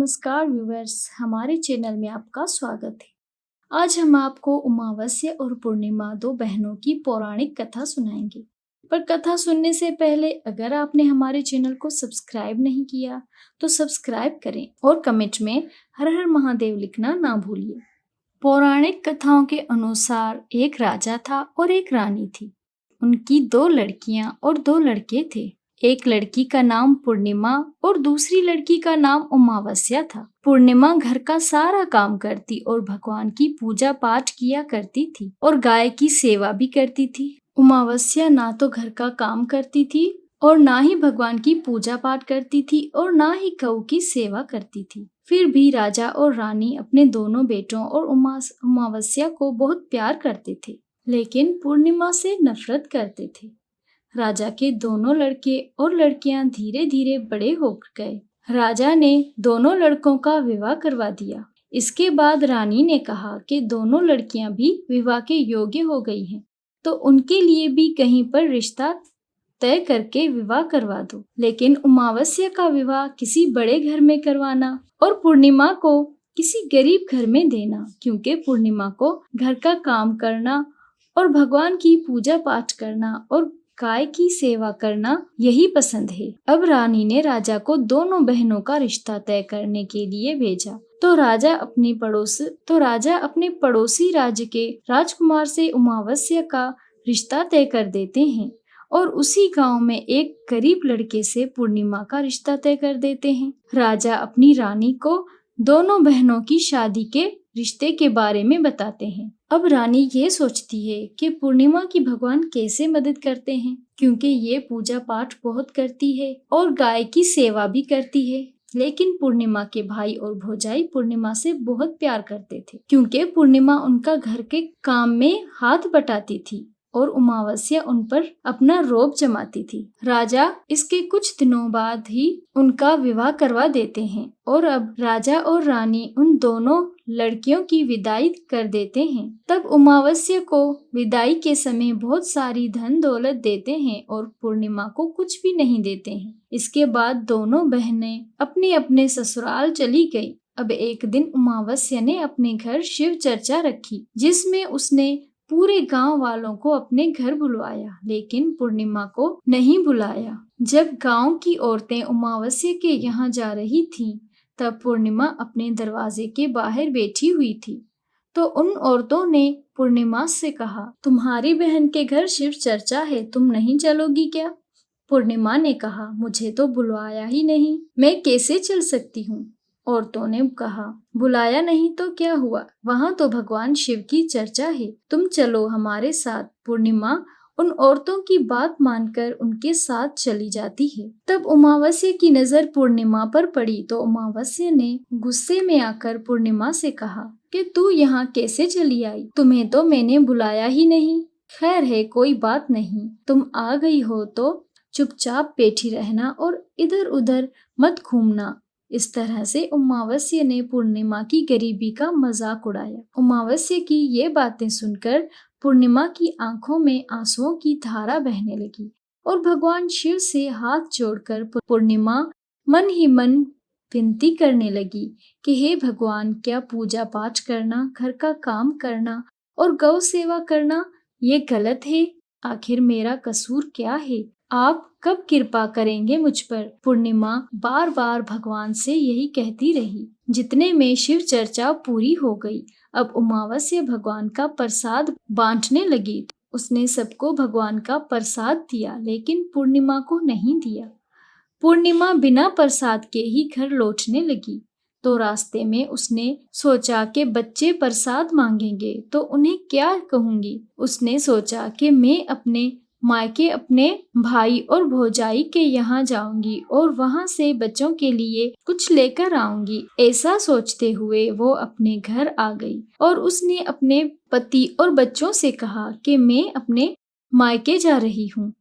नमस्कार व्यूअर्स, हमारे चैनल में आपका स्वागत है। आज हम आपको अमावस्या और पूर्णिमा दो बहनों की पौराणिक कथा सुनाएंगे। पर कथा सुनने से पहले अगर आपने हमारे चैनल को सब्सक्राइब नहीं किया तो सब्सक्राइब करें और कमेंट में हर हर महादेव लिखना ना भूलिए। पौराणिक कथाओं के अनुसार एक राजा था और एक रानी थी। उनकी दो लड़कियां और दो लड़के थे। एक लड़की का नाम पूर्णिमा और दूसरी लड़की का नाम अमावस्या था। पूर्णिमा घर का सारा काम करती और भगवान की पूजा पाठ किया करती थी और गाय की सेवा भी करती थी। अमावस्या ना तो घर का काम करती थी और ना ही भगवान की पूजा पाठ करती थी और ना ही गऊ की सेवा करती थी। फिर भी राजा और रानी अपने दोनों बेटों और अमावस्या को बहुत प्यार करते थे, लेकिन पूर्णिमा से नफरत करते थे। राजा के दोनों लड़के और लड़कियां धीरे धीरे बड़े हो गए। राजा ने दोनों लड़कों का विवाह करवा दिया। इसके बाद रानी ने कहा कि दोनों लड़कियां भी विवाह के योग्य हो गई हैं, तो उनके लिए भी कहीं पर रिश्ता तय करके विवाह करवा दो। लेकिन अमावस्या का विवाह किसी बड़े घर में करवाना और पूर्णिमा को किसी गरीब घर में देना, क्योंकि पूर्णिमा को घर का काम करना और भगवान की पूजा पाठ करना और गाय की सेवा करना यही पसंद है। अब रानी ने राजा को दोनों बहनों का रिश्ता तय करने के लिए भेजा। तो राजा अपने पड़ोसी राज्य के राजकुमार से अमावस्या का रिश्ता तय कर देते हैं और उसी गांव में एक गरीब लड़के से पूर्णिमा का रिश्ता तय कर देते हैं। राजा अपनी रानी को दोनों बहनों की शादी के रिश्ते के बारे में बताते हैं। अब रानी ये सोचती है कि पूर्णिमा की भगवान कैसे मदद करते हैं, क्योंकि ये पूजा पाठ बहुत करती है और गाय की सेवा भी करती है। लेकिन पूर्णिमा के भाई और भौजाई पूर्णिमा से बहुत प्यार करते थे, क्योंकि पूर्णिमा उनका घर के काम में हाथ बटाती थी और अमावस्या उन पर अपना रौब जमाती थी। राजा इसके कुछ दिनों बाद ही उनका विवाह करवा देते हैं और अब राजा और रानी उन दोनों लड़कियों की विदाई कर देते हैं। तब अमावस्या को विदाई के समय बहुत सारी धन दौलत देते हैं और पूर्णिमा को कुछ भी नहीं देते हैं। इसके बाद दोनों बहनें अपने अपने ससुराल चली गई। अब एक दिन अमावस्या ने अपने घर शिव चर्चा रखी, जिसमें उसने पूरे गांव वालों को अपने घर बुलवाया, लेकिन पूर्णिमा को नहीं बुलाया। जब गांव की औरतें अमावस्या के यहाँ जा रही थीं, तब पूर्णिमा अपने दरवाजे के बाहर बैठी हुई थी। तो उन औरतों ने पूर्णिमा से कहा, तुम्हारी बहन के घर शिव चर्चा है, तुम नहीं चलोगी क्या? पूर्णिमा ने कहा, मुझे तो बुलवाया ही नहीं, मैं कैसे चल सकती हूँ? औरतों ने कहा, बुलाया नहीं तो क्या हुआ, वहाँ तो भगवान शिव की चर्चा है, तुम चलो हमारे साथ। पूर्णिमा उन औरतों की बात मानकर उनके साथ चली जाती है। तब अमावस्या की नजर पूर्णिमा पर पड़ी तो अमावस्या ने गुस्से में आकर पूर्णिमा से कहा कि तू यहाँ कैसे चली आई, तुम्हें तो मैंने बुलाया ही नहीं। खैर है, कोई बात नहीं, तुम आ गई हो तो चुपचाप बैठी रहना और इधर उधर मत घूमना। इस तरह से अमावस्या ने पूर्णिमा की गरीबी का मजाक उड़ाया। अमावस्या की ये बातें सुनकर पूर्णिमा की आंखों में आंसुओं की धारा बहने लगी और भगवान शिव से हाथ जोड़कर पूर्णिमा मन ही मन विनती करने लगी कि हे भगवान, क्या पूजा पाठ करना, घर का काम करना और गौ सेवा करना ये गलत है? आखिर मेरा कसूर क्या है? आप कब कृपा करेंगे मुझ पर? पूर्णिमा बार बार भगवान से यही कहती रही। जितने में शिव चर्चा पूरी हो गई। अब अमावस्या भगवान का प्रसाद बांटने लगी। उसने सबको भगवान का प्रसाद दिया, लेकिन पूर्णिमा को नहीं दिया। पूर्णिमा बिना प्रसाद के ही घर लौटने लगी। तो रास्ते में उसने सोचा कि बच्चे प्रसाद मांगेंगे तो उन्हें क्या कहूंगी। उसने सोचा कि मैं अपने मायके अपने भाई और भौजाई के यहाँ जाऊंगी और वहाँ से बच्चों के लिए कुछ लेकर आऊंगी। ऐसा सोचते हुए वो अपने घर आ गई और उसने अपने पति और बच्चों से कहा कि मैं अपने मायके जा रही हूँ।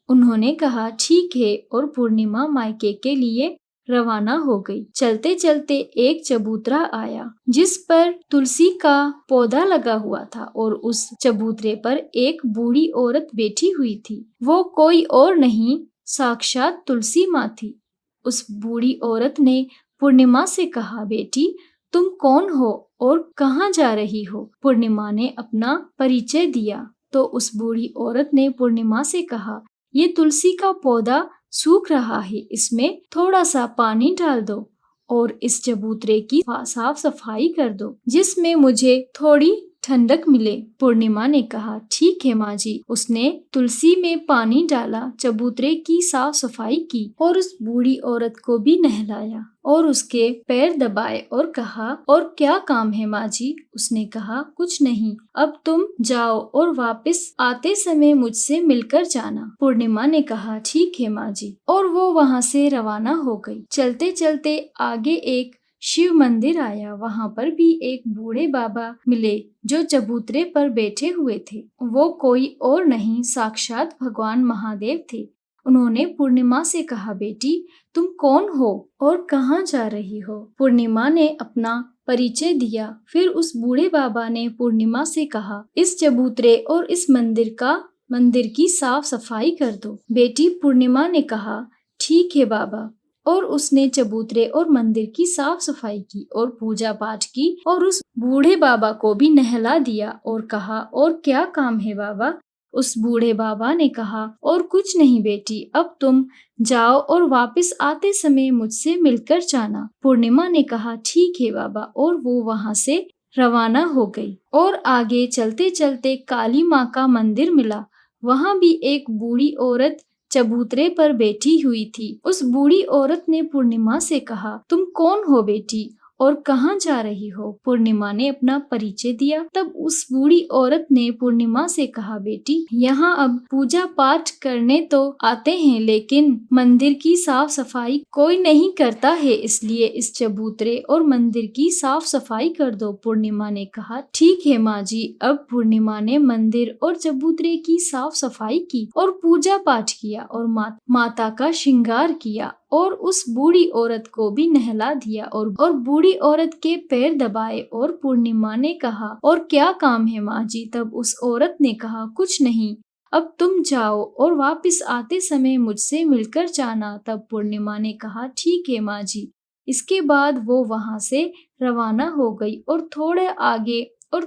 उन्होंने कहा ठीक है और पूर्णिमा मायके के लिए रवाना हो गई। चलते चलते एक चबूतरा आया जिस पर तुलसी का पौधा लगा हुआ था और उस चबूतरे पर एक बूढ़ी औरत बैठी हुई थी। वो कोई और नहीं, साक्षात तुलसी माँ थी। उस बूढ़ी औरत ने पूर्णिमा से कहा, बेटी तुम कौन हो और कहाँ जा रही हो? पूर्णिमा ने अपना परिचय दिया तो उस बूढ़ी औरत ने पूर्णिमा से कहा, ये तुलसी का पौधा सूख रहा है, इसमें थोड़ा सा पानी डाल दो और इस चबूतरे की साफ सफाई कर दो, जिसमें मुझे थोड़ी ठंडक मिले। पूर्णिमा ने कहा, ठीक है माँ जी। उसने तुलसी में पानी डाला, चबूतरे की साफ सफाई की और उस बूढ़ी औरत को भी नहलाया और उसके पैर दबाए और कहा, और क्या काम है माँ जी? उसने कहा, कुछ नहीं, अब तुम जाओ और वापस आते समय मुझसे मिलकर जाना। पूर्णिमा ने कहा, ठीक है माँ जी, और वो वहाँ से रवाना हो गई। चलते चलते आगे एक शिव मंदिर आया। वहाँ पर भी एक बूढ़े बाबा मिले जो चबूतरे पर बैठे हुए थे। वो कोई और नहीं, साक्षात भगवान महादेव थे। उन्होंने पूर्णिमा से कहा, बेटी तुम कौन हो और कहाँ जा रही हो? पूर्णिमा ने अपना परिचय दिया। फिर उस बूढ़े बाबा ने पूर्णिमा से कहा, इस चबूतरे और इस मंदिर की साफ सफाई कर दो। बेटी पूर्णिमा ने कहा, ठीक है बाबा, और उसने चबूतरे और मंदिर की साफ सफाई की और पूजा पाठ की और उस बूढ़े बाबा को भी नहला दिया और कहा, और क्या काम है बाबा? उस बूढ़े बाबा ने कहा, और कुछ नहीं बेटी, अब तुम जाओ और वापस आते समय मुझसे मिलकर जाना। पूर्णिमा ने कहा, ठीक है बाबा, और वो वहाँ से रवाना हो गई। और आगे चलते चलते काली माँ का मंदिर मिला। वहाँ भी एक बूढ़ी औरत चबूतरे पर बैठी हुई थी। उस बूढ़ी औरत ने पूर्णिमा से कहा, तुम कौन हो बेटी और कहाँ जा रही हो? पूर्णिमा ने अपना परिचय दिया। तब उस बूढ़ी औरत ने पूर्णिमा से कहा, बेटी यहाँ अब पूजा पाठ करने तो आते हैं, लेकिन मंदिर की साफ सफाई कोई नहीं करता है, इसलिए इस चबूतरे और मंदिर की साफ सफाई कर दो। पूर्णिमा ने कहा, ठीक है माँ जी। अब पूर्णिमा ने मंदिर और चबूतरे की साफ सफाई की और पूजा पाठ किया और माता का श्रृंगार किया और उस बूढ़ी औरत को भी नहला दिया और बूढ़ी औरत के पैर दबाए। और पूर्णिमा ने कहा, और क्या काम है माँ जी? तब उस औरत ने कहा, कुछ नहीं, अब तुम जाओ और वापस आते समय मुझसे मिलकर जाना। तब पूर्णिमा ने कहा, ठीक है माँ जी। इसके बाद वो वहाँ से रवाना हो गई और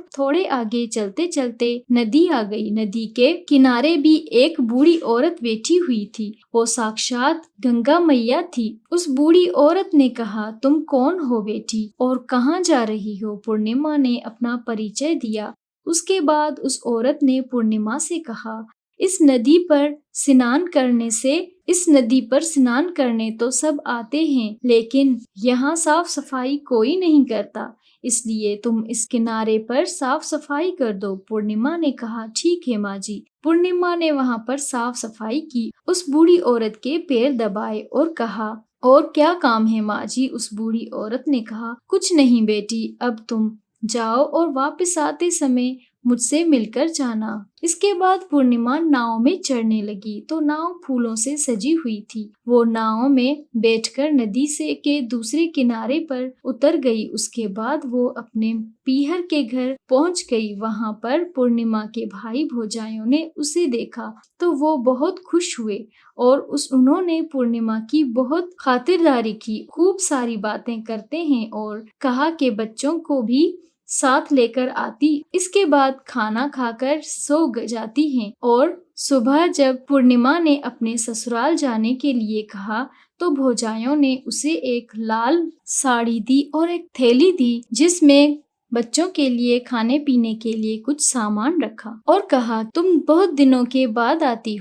थोड़े आगे चलते चलते नदी आ गई। नदी के किनारे भी एक बूढ़ी औरत बैठी हुई थी। वो साक्षात गंगा मैया थी। उस बूढ़ी औरत ने कहा, तुम कौन हो बेटी और कहाँ जा रही हो? पूर्णिमा ने अपना परिचय दिया। उसके बाद उस औरत ने पूर्णिमा से कहा, इस नदी पर स्नान करने तो सब आते हैं, लेकिन यहाँ साफ सफाई कोई नहीं करता, इसलिए तुम इस किनारे पर साफ सफाई कर दो। पूर्णिमा ने कहा, ठीक है माँ जी। पूर्णिमा ने वहाँ पर साफ सफाई की, उस बूढ़ी औरत के पैर दबाए और कहा, और क्या काम है माँ जी? उस बूढ़ी औरत ने कहा, कुछ नहीं बेटी, अब तुम जाओ और वापस आते समय मुझसे मिलकर जाना। इसके बाद पूर्णिमा नाव में चढ़ने लगी तो नाव फूलों से सजी हुई थी। वो नाव में बैठकर नदी के दूसरे किनारे पर उतर गई। उसके बाद वो अपने पीहर के घर पहुंच गई। वहां पर पूर्णिमा के भाई भौजाइयों ने उसे देखा तो वो बहुत खुश हुए और उन्होंने पूर्णिमा की बहुत खातिरदारी की। खूब सारी बातें करते हैं और कहा कि बच्चों को भी साथ लेकर आती। इसके बाद खाना खाकर सो जाती हैं और सुबह जब पूर्णिमा ने अपने ससुराल जाने के लिए कहा तो भौजाइयों ने उसे एक लाल साड़ी दी और एक थैली दी जिसमें बच्चों के लिए खाने पीने के लिए कुछ सामान रखा और कहा, तुम बहुत दिनों के बाद आती हो।